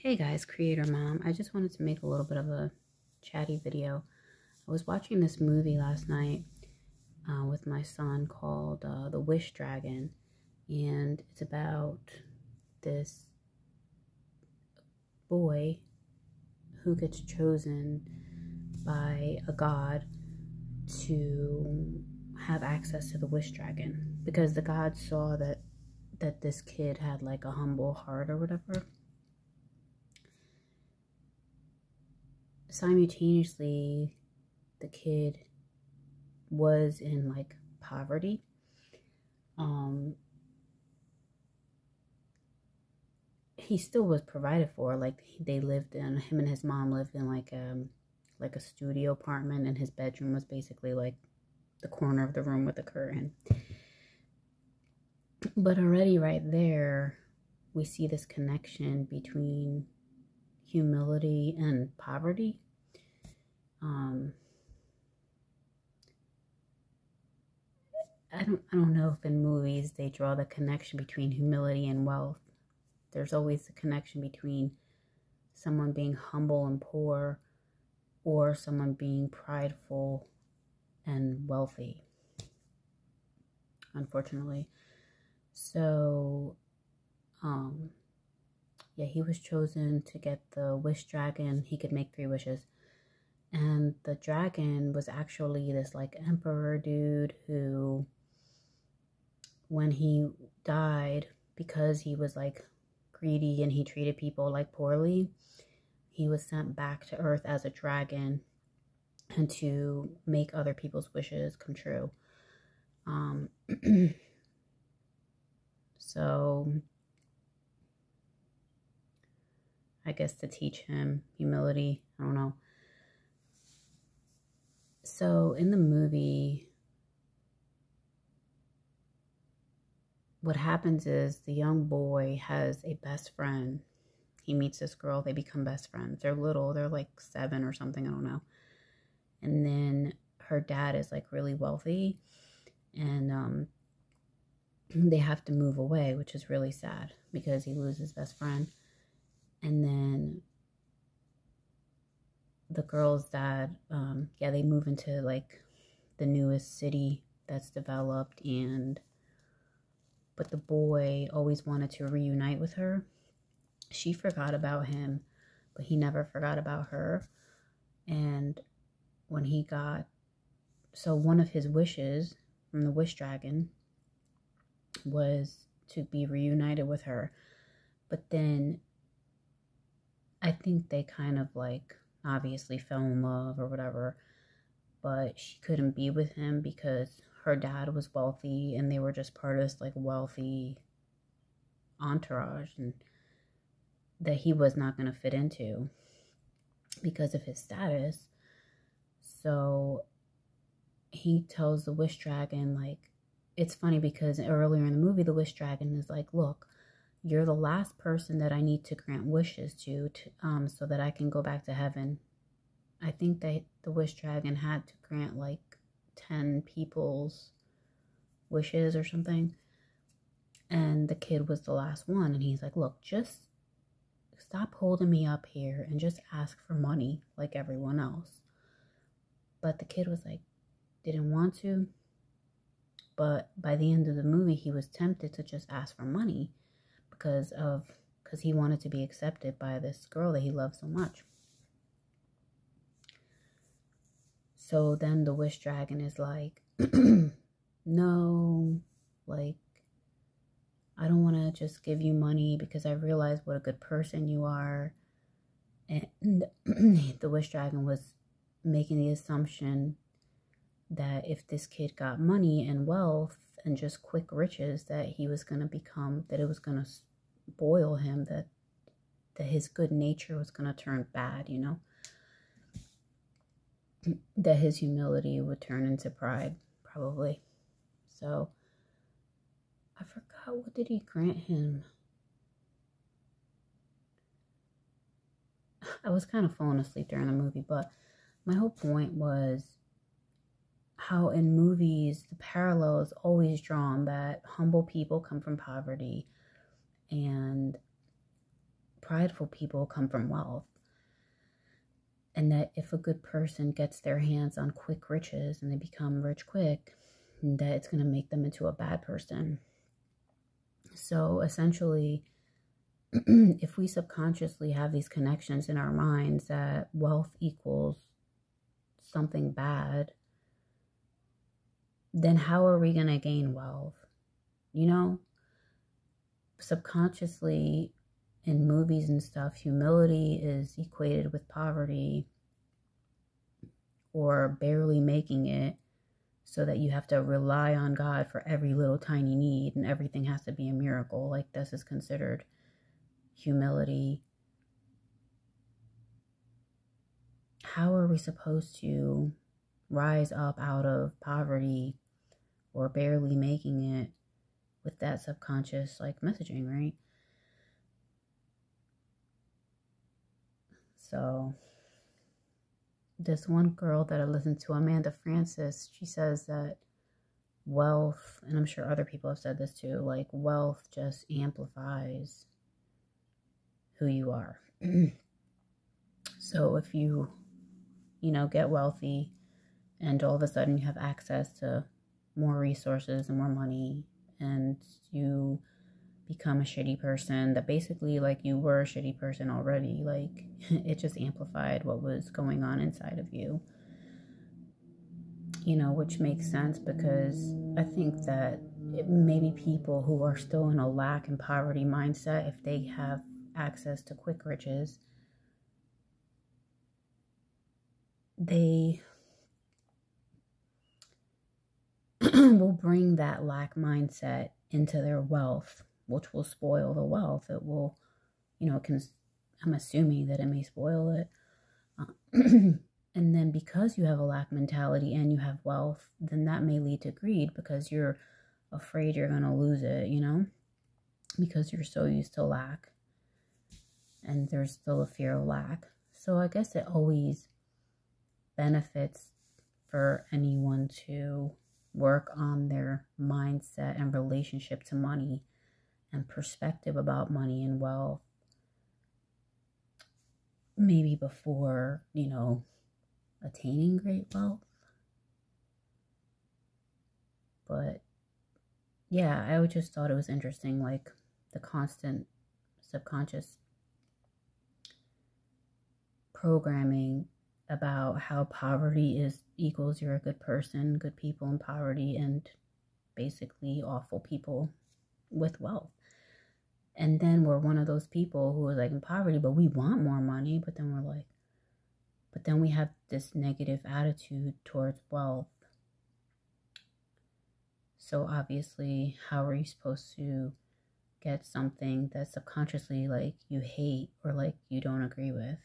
Hey guys, Creator Mom. I just wanted to make a little bit of a chatty video. I was watching this movie last night with my son called The Wish Dragon, and it's about this boy who gets chosen by a god to have access to the Wish Dragon because the god saw that this kid had like a humble heart or whatever. Simultaneously, the kid was in like poverty. He still was provided for. Like they lived in, him and his mom lived in like a studio apartment, and his bedroom was basically like the corner of the room with a curtain. But already right there, we see this connection between humility and poverty. I don't know if in movies they draw the connection between humility and wealth. There's always a connection between someone being humble and poor or someone being prideful and wealthy, unfortunately. So, yeah, he was chosen to get the Wish Dragon. He could make 3 wishes. And the dragon was actually this like emperor dude who, when he died, because he was like greedy and he treated people like poorly, he was sent back to Earth as a dragon and to make other people's wishes come true. So I guess to teach him humility, I don't know. So in the movie, what happens is the young boy has a best friend. He meets this girl, they become best friends. They're little, they're like 7 or something, I don't know. And then her dad is like really wealthy, and they have to move away, which is really sad because he loses his best friend. And then the girl's dad, they move into like the newest city that's developed, but the boy always wanted to reunite with her. She forgot about him, but he never forgot about her. And when he got, so one of his wishes from the Wish Dragon was to be reunited with her. But then I think they kind of like obviously fell in love or whatever, but she couldn't be with him because her dad was wealthy and they were just part of this like wealthy entourage, and that he was not going to fit into because of his status. So he tells the Wish Dragon, like, it's funny because earlier in the movie, the Wish Dragon is like, look, you're the last person that I need to grant wishes to so that I can go back to heaven. I think that the Wish Dragon had to grant like 10 people's wishes or something. And the kid was the last one. And he's like, look, just stop holding me up here and just ask for money like everyone else. But the kid was like, didn't want to. But by the end of the movie, he was tempted to just ask for money because he wanted to be accepted by this girl that he loved so much. So then the Wish Dragon is like, no, like, I don't want to just give you money because I realize what a good person you are. And the Wish Dragon was making the assumption that if this kid got money and wealth and just quick riches, that he was going to become, that it was going to spoil him, that his good nature was going to turn bad, you know? That his humility would turn into pride, probably. So, I forgot, what did he grant him? I was kind of falling asleep during the movie, but my whole point was how in movies the parallel is always drawn that humble people come from poverty and prideful people come from wealth. And that if a good person gets their hands on quick riches and they become rich quick, that it's going to make them into a bad person. So essentially, if we subconsciously have these connections in our minds that wealth equals something bad, then how are we going to gain wealth? You know, subconsciously in movies and stuff, humility is equated with poverty or barely making it, so that you have to rely on God for every little tiny need and everything has to be a miracle. Like, this is considered humility. How are we supposed to rise up out of poverty or barely making it with that subconscious like messaging, right? So this one girl that I listened to, Amanda Francis, she says that wealth, and I'm sure other people have said this too, like wealth just amplifies who you are. So if you get wealthy and all of a sudden you have access to more resources and more money, and you become a shitty person, that basically like you were a shitty person already, like it just amplified what was going on inside of you, which makes sense, because I think that maybe people who are still in a lack and poverty mindset, if they have access to quick riches, they will bring that lack mindset into their wealth, which will spoil the wealth. It will, I'm assuming that it may spoil it. And then because you have a lack mentality and you have wealth, then that may lead to greed, because you're afraid you're going to lose it, because you're so used to lack. And there's still a fear of lack. So I guess it always benefits for anyone to work on their mindset and relationship to money and perspective about money and wealth, maybe before, attaining great wealth. But yeah, I just thought it was interesting, like the constant subconscious programming about how poverty equals you're a good person, good people in poverty, and basically awful people with wealth. And then we're one of those people who are like in poverty, but we want more money. But then we have this negative attitude towards wealth. So obviously, how are you supposed to get something that subconsciously like you hate or like you don't agree with?